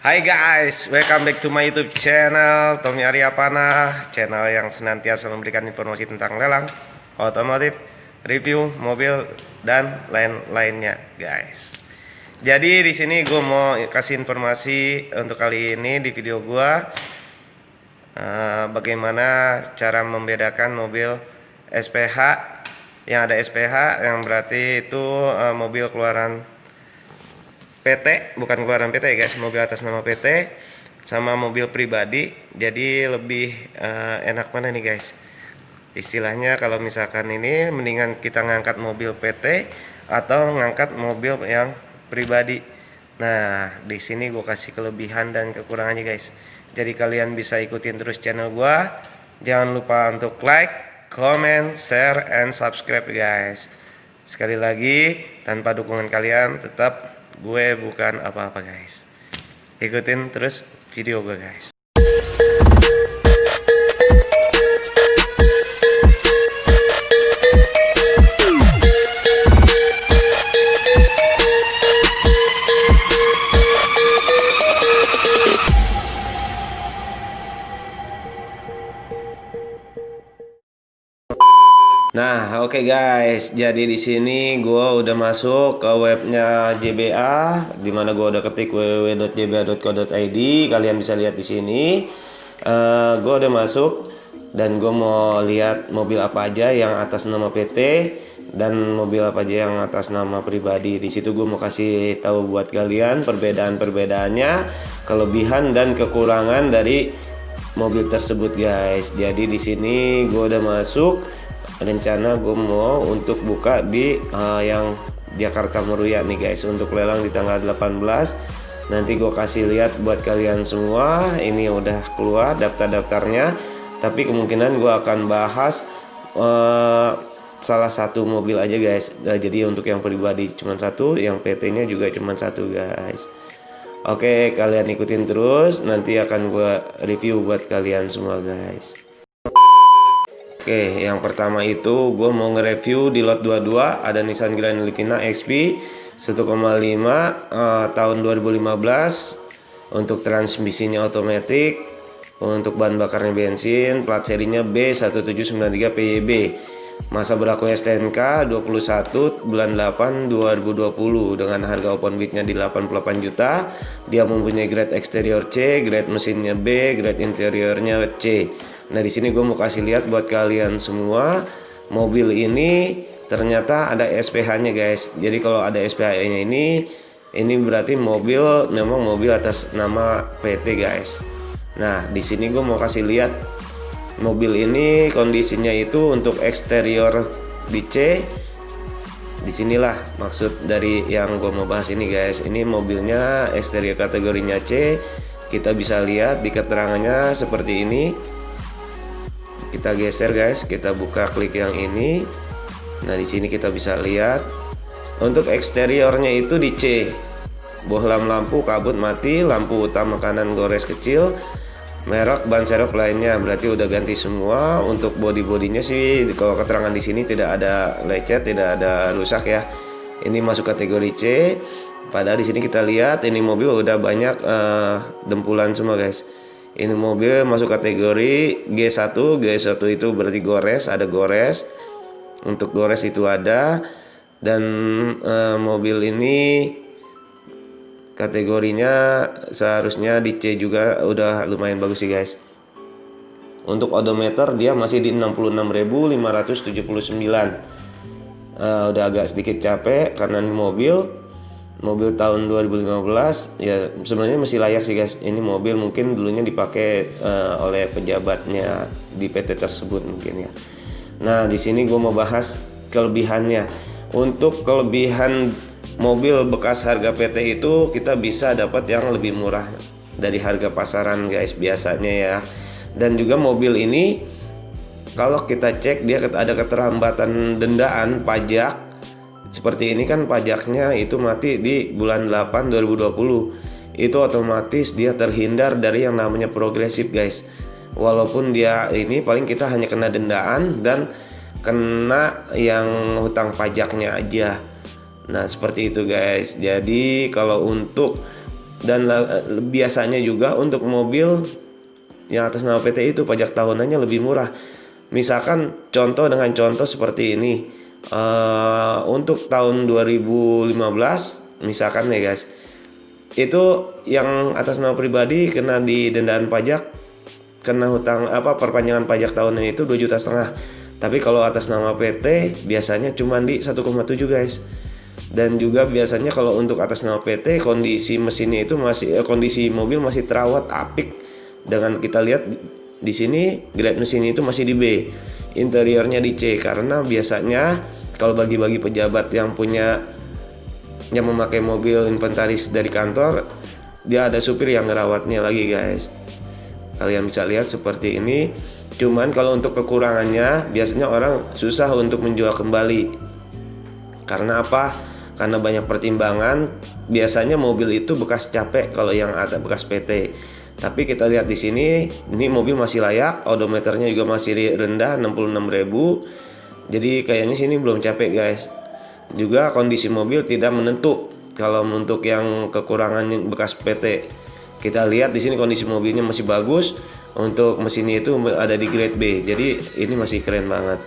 Hai guys, welcome back to my YouTube channel Tommy Aryapana, channel yang senantiasa memberikan informasi tentang lelang, otomotif, review mobil dan lain-lainnya, guys. Jadi di sini gue mau kasih informasi untuk kali ini di video gue, bagaimana cara membedakan mobil SPH yang ada SPH yang berarti itu mobil keluaran PT, bukan keluaran PT ya guys, mobil atas nama PT sama mobil pribadi. Jadi lebih enak mana nih guys? Istilahnya kalau misalkan ini mendingan kita ngangkat mobil PT atau ngangkat mobil yang pribadi. Nah, di sini gue kasih kelebihan dan kekurangannya guys. Jadi kalian bisa ikutin terus channel gue. Jangan lupa untuk like, comment, share, and subscribe guys. Sekali lagi, tanpa dukungan kalian tetap gue bukan apa-apa guys. Ikutin terus video gue guys. Nah, oke guys. Jadi di sini gue udah masuk ke webnya JBA, dimana gue udah ketik www.jba.co.id. Kalian bisa lihat di sini. Gue udah masuk dan gue mau lihat mobil apa aja yang atas nama PT dan mobil apa aja yang atas nama pribadi. Di situ gue mau kasih tahu buat kalian perbedaan-perbedaannya, kelebihan dan kekurangan dari mobil tersebut guys. Jadi di sini gue udah masuk. Rencana gue mau untuk buka di yang Jakarta Meruya nih guys, untuk lelang di tanggal 18. Nanti gue kasih lihat buat kalian semua. Ini udah keluar daftar-daftarnya, tapi kemungkinan gue akan bahas salah satu mobil aja guys. Jadi untuk yang pribadi cuma satu, yang PT nya juga cuma satu guys. Oke, kalian ikutin terus, nanti akan gue review buat kalian semua guys. Oke, yang pertama itu gue mau nge-review di lot 22 ada Nissan Grand Livina XP 1,5 tahun 2015. Untuk transmisinya otomatis, untuk bahan bakarnya bensin, plat serinya B1793PYB. Masa berlaku STNK 21 bulan 8 2020 dengan harga open bidnya di 88 juta. Dia mempunyai grade eksterior C, grade mesinnya B, grade interiornya C. Nah, di sini gue mau kasih lihat buat kalian semua, mobil ini ternyata ada SPH-nya guys. Jadi kalau ada SPH-nya ini berarti memang mobil atas nama PT guys. Nah, di sini gue mau kasih lihat mobil ini kondisinya itu untuk eksterior di C. Disinilah maksud dari yang gue mau bahas ini guys. Ini mobilnya eksterior kategorinya C. Kita bisa lihat di keterangannya seperti ini. Kita geser guys, kita buka klik yang ini. Nah, di sini kita bisa lihat untuk eksteriornya itu di C. Bohlam lampu kabut mati, lampu utama kanan gores kecil, merek ban serep lainnya berarti udah ganti semua. Untuk bodinya sih kalau keterangan di sini tidak ada lecet, tidak ada rusak ya. Ini masuk kategori C. Padahal di sini kita lihat ini mobil udah banyak dempulan semua guys. Ini mobil masuk kategori G1. G1 itu berarti gores, ada gores. Untuk gores itu ada. Dan mobil ini kategorinya seharusnya di C juga udah lumayan bagus sih guys. Untuk odometer dia masih di 66.579. Udah agak sedikit capek karena ini mobil tahun 2015 ya, sebenarnya masih layak sih guys. Ini mobil mungkin dulunya dipakai oleh pejabatnya di PT tersebut mungkin ya. Nah, di sini gue mau bahas kelebihannya. Untuk kelebihan mobil bekas harga PT itu kita bisa dapat yang lebih murah dari harga pasaran guys biasanya ya. Dan juga mobil ini kalau kita cek dia ada keterlambatan dendaan pajak. Seperti ini kan pajaknya itu mati di bulan 8 2020. Itu otomatis dia terhindar dari yang namanya progresif guys. Walaupun dia ini paling kita hanya kena dendaan dan kena yang hutang pajaknya aja. Nah, seperti itu guys. Jadi kalau untuk Dan biasanya juga untuk mobil yang atas nama PT itu pajak tahunannya lebih murah. Misalkan contoh dengan contoh seperti ini, untuk tahun 2015 misalkan ya guys, itu yang atas nama pribadi kena di dendaan pajak, kena hutang perpanjangan pajak tahunan itu 2,5 juta. Tapi kalau atas nama PT biasanya cuma di 1,7 guys. Dan juga biasanya kalau untuk atas nama PT kondisi mesinnya itu masih kondisi mobil masih terawat apik. Dengan kita lihat di sini grade mesin itu masih di B, interiornya di C, karena biasanya kalau bagi-bagi pejabat yang memakai mobil inventaris dari kantor, dia ada supir yang ngerawatnya lagi guys. Kalian bisa lihat seperti ini. Cuman kalau untuk kekurangannya biasanya orang susah untuk menjual kembali. Karena apa? Karena banyak pertimbangan. Biasanya mobil itu bekas capek kalau yang ada bekas PT. Tapi kita lihat di sini, ini mobil masih layak, odometernya juga masih rendah 66.000. Jadi kayaknya sini belum capek guys. Juga kondisi mobil tidak menentu. Kalau untuk yang kekurangan bekas PT, kita lihat di sini kondisi mobilnya masih bagus. Untuk mesinnya itu ada di grade B. Jadi ini masih keren banget.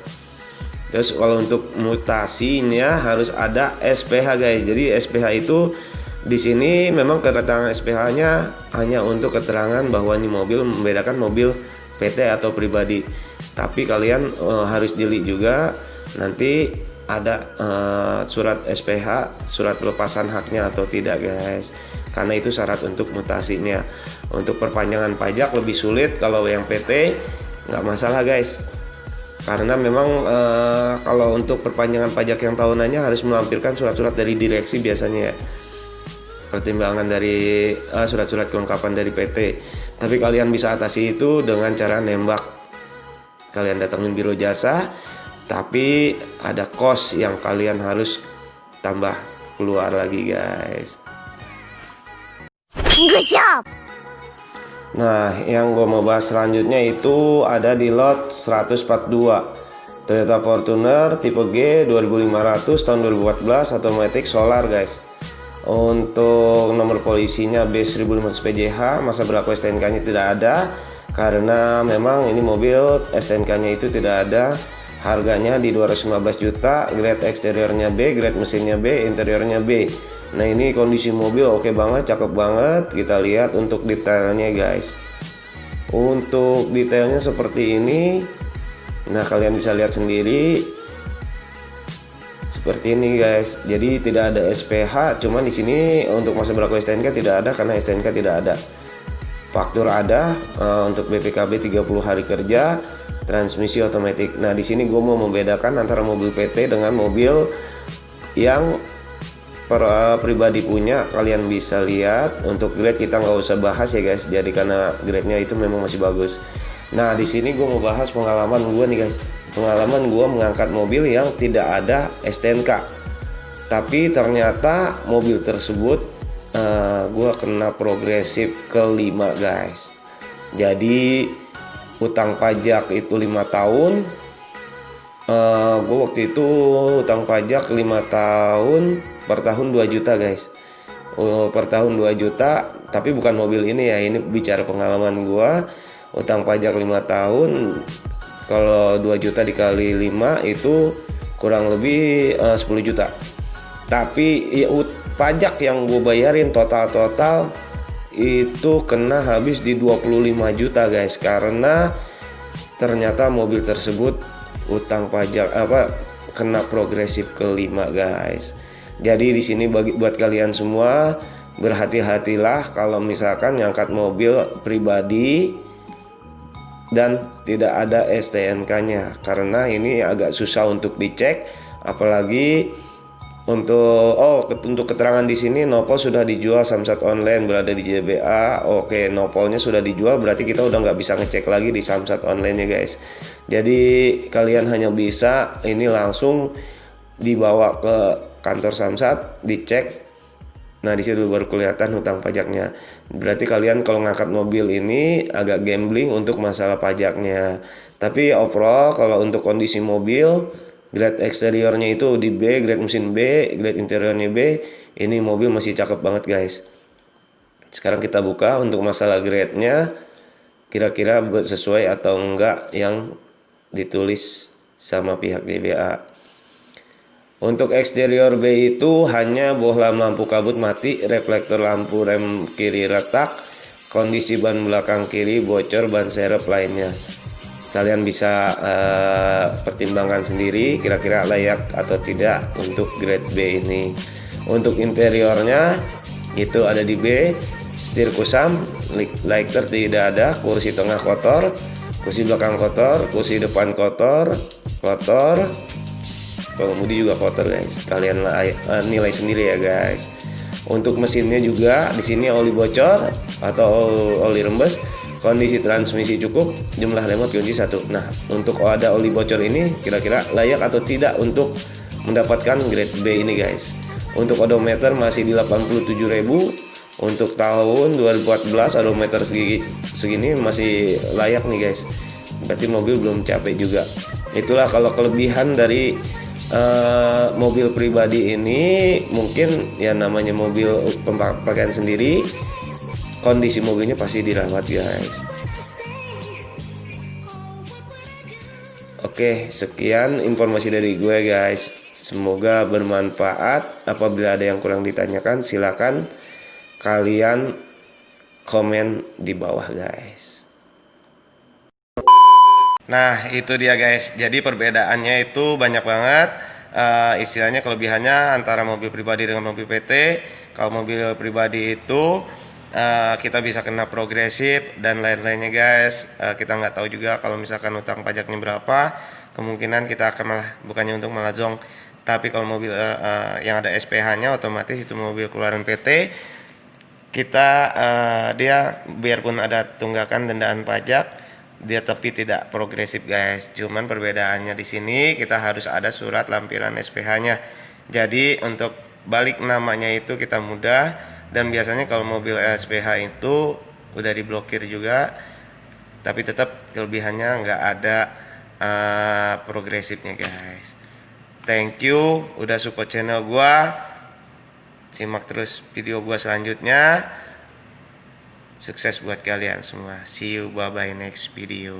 Terus kalau untuk mutasinya harus ada SPH guys. Jadi SPH itu di sini memang keterangan SPH-nya hanya untuk keterangan bahwa ini mobil, membedakan mobil PT atau pribadi. Tapi kalian harus jeli juga, nanti ada surat SPH, surat pelepasan haknya atau tidak guys. Karena itu syarat untuk mutasinya. Untuk perpanjangan pajak lebih sulit, kalau yang PT nggak masalah guys. Karena memang kalau untuk perpanjangan pajak yang tahunannya harus melampirkan surat-surat dari direksi biasanya ya. Pertimbangan dari surat-surat kelengkapan dari PT. Tapi kalian bisa atasi itu dengan cara nembak. Kalian datangin biro jasa, tapi ada kos yang kalian harus tambah keluar lagi guys. Good job. Nah, yang gue mau bahas selanjutnya itu ada di lot 142 Toyota Fortuner tipe G 2500 tahun 2014 automatic solar guys. Untuk nomor polisinya B1500 PJH, masa berlaku STNK-nya tidak ada karena memang ini mobil STNK-nya itu tidak ada. Harganya di 215 juta, grade eksteriornya B, grade mesinnya B, interiornya B. Nah ini kondisi mobil oke banget, cakep banget. Kita lihat untuk detailnya guys. Untuk detailnya seperti ini. Nah kalian bisa lihat sendiri. Seperti ini guys. Jadi tidak ada SPH, cuman di sini untuk masa berlaku STNK tidak ada karena STNK tidak ada. Faktur ada untuk BPKB 30 hari kerja, transmisi otomatis. Nah, di sini gue mau membedakan antara mobil PT dengan mobil yang pribadi punya. Kalian bisa lihat untuk grade kita nggak usah bahas ya guys. Jadi karena grade-nya itu memang masih bagus. Nah, di sini gue mau bahas pengalaman gue nih guys. Pengalaman gue mengangkat mobil yang tidak ada STNK. Tapi ternyata mobil tersebut gue kena progresif ke-5 guys. Jadi utang pajak itu 5 tahun. Gue waktu itu utang pajak 5 tahun, per tahun 2 juta guys. Per tahun 2 juta, tapi bukan mobil ini ya. Ini bicara pengalaman gue. Utang pajak 5 tahun, kalau 2 juta dikali 5 itu kurang lebih 10 juta. Tapi ya, pajak yang gue bayarin total itu kena habis di 25 juta guys. Karena ternyata mobil tersebut utang pajak kena progresif ke-5 guys. Jadi di sini buat kalian semua berhati-hatilah kalau misalkan ngangkat mobil pribadi dan tidak ada STNK-nya, karena ini agak susah untuk dicek. Apalagi untuk keterangan di sini nopol sudah dijual, Samsat online berada di JBA. Oke, nopolnya sudah dijual, berarti kita udah nggak bisa ngecek lagi di Samsat online ya guys. Jadi kalian hanya bisa ini langsung dibawa ke kantor Samsat, dicek. Nah di situ baru kelihatan hutang pajaknya. Berarti kalian kalau ngangkat mobil ini agak gambling untuk masalah pajaknya. Tapi overall kalau untuk kondisi mobil, grade eksteriornya itu di B, grade mesin B, grade interiornya B, ini mobil masih cakep banget guys. Sekarang kita buka untuk masalah grade-nya, kira-kira sesuai atau enggak yang ditulis sama pihak DBA. Untuk eksterior B itu hanya bohlam lampu kabut mati, reflektor lampu rem kiri retak, kondisi ban belakang kiri bocor, ban serep lainnya. Kalian bisa pertimbangkan sendiri kira-kira layak atau tidak untuk grade B ini. Untuk interiornya itu ada di B, setir kusam, lighter tidak ada, kursi tengah kotor, kursi belakang kotor, kursi depan kotor, pengemudi juga kotor guys. Kalian nilai sendiri ya guys. Untuk mesinnya juga di sini oli bocor atau oli rembes, kondisi transmisi cukup, jumlah remote kunci 1. Nah, untuk ada oli bocor ini kira-kira layak atau tidak untuk mendapatkan grade B ini guys. Untuk odometer masih di 87.000. Untuk tahun 2014 odometer segini masih layak nih guys. Berarti mobil belum capek juga. Itulah kalau kelebihan dari mobil pribadi ini. Mungkin ya namanya mobil pakaian sendiri, kondisi mobilnya pasti dirawat guys. Oke, sekian informasi dari gue guys, semoga bermanfaat. Apabila ada yang kurang ditanyakan silakan kalian komen di bawah guys. Nah itu dia guys, jadi perbedaannya itu banyak banget. Istilahnya kelebihannya antara mobil pribadi dengan mobil PT. Kalau mobil pribadi itu kita bisa kena progresif dan lain-lainnya guys. Kita nggak tahu juga kalau misalkan utang pajaknya berapa, kemungkinan kita akan malah bukannya untung malah zonk. Tapi kalau mobil yang ada SPH-nya otomatis itu mobil keluaran PT, kita dia biarpun ada tunggakan dendaan pajak dia tapi tidak progresif guys. Cuman perbedaannya di sini kita harus ada surat lampiran SPH-nya. Jadi untuk balik namanya itu kita mudah, dan biasanya kalau mobil SPH itu udah diblokir juga, tapi tetap kelebihannya nggak ada progresifnya guys. Thank you udah support channel gua. Simak terus video gua selanjutnya. Sukses buat kalian semua. See you, bye bye next video.